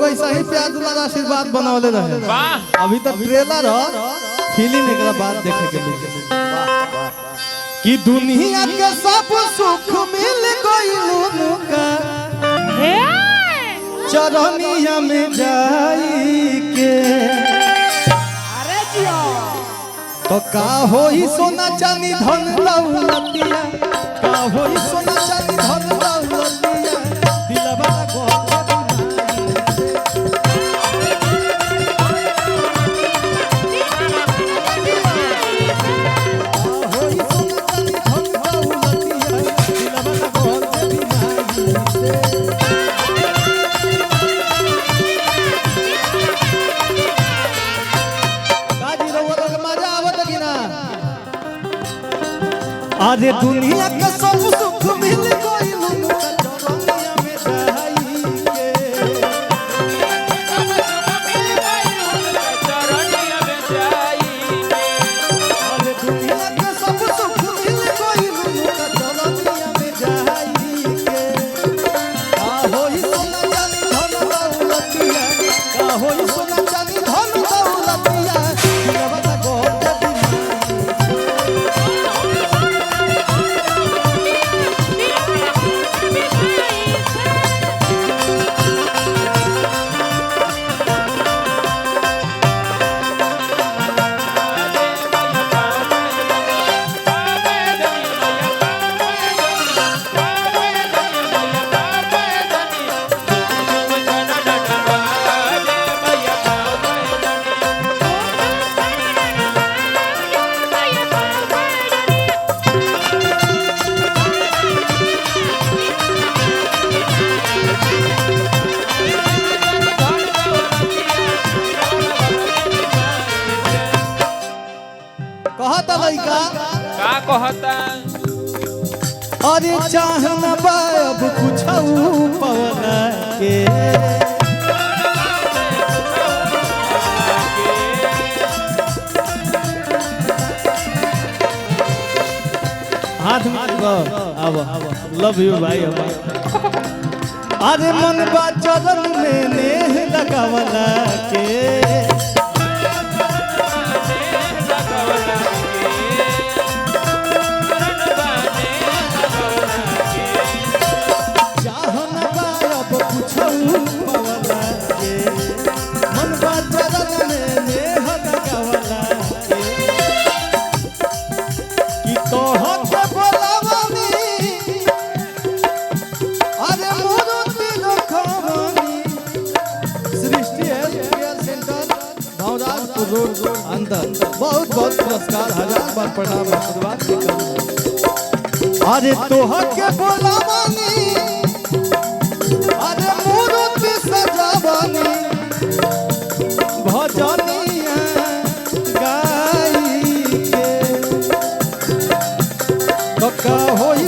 लोग ऐसा ही प्यार दुलार आशीर्वाद बनावले रहे। वाह अभी तक ट्रेलर और फिल्म एक बाद देखे के मिले कि दुनिया के सब सुख मिल गइल का चरनिया में जाई के। अरे जियो तो का होई सोना चांदी धन दौलतिया, का होई सोना चांदी धन दौलतिया दिलवा को अरे दुनिया के सब सुख मिल गइल चरनिया में जाई के। अरे दुनिया के सब सुख मिल गइल चरनिया में जाई के। का होई सोना चांदी धन दौलतिया, का होई सोना चांदी धन दौलतिया दिलवा को कहता लइका का कहता अरे चाहना बाब कुछ पवना के। हाथ में अब लव यू भाई। अरे मन बा चरण में नेह लगावला के। अंदर बहुत बहुत पुरस्कार, हजार बार प्रणाम आशीर्वाद के। अरे तोहर के बोलावानी, अरे मूर्ति सजावानी भजनिया गाई के। तो का होई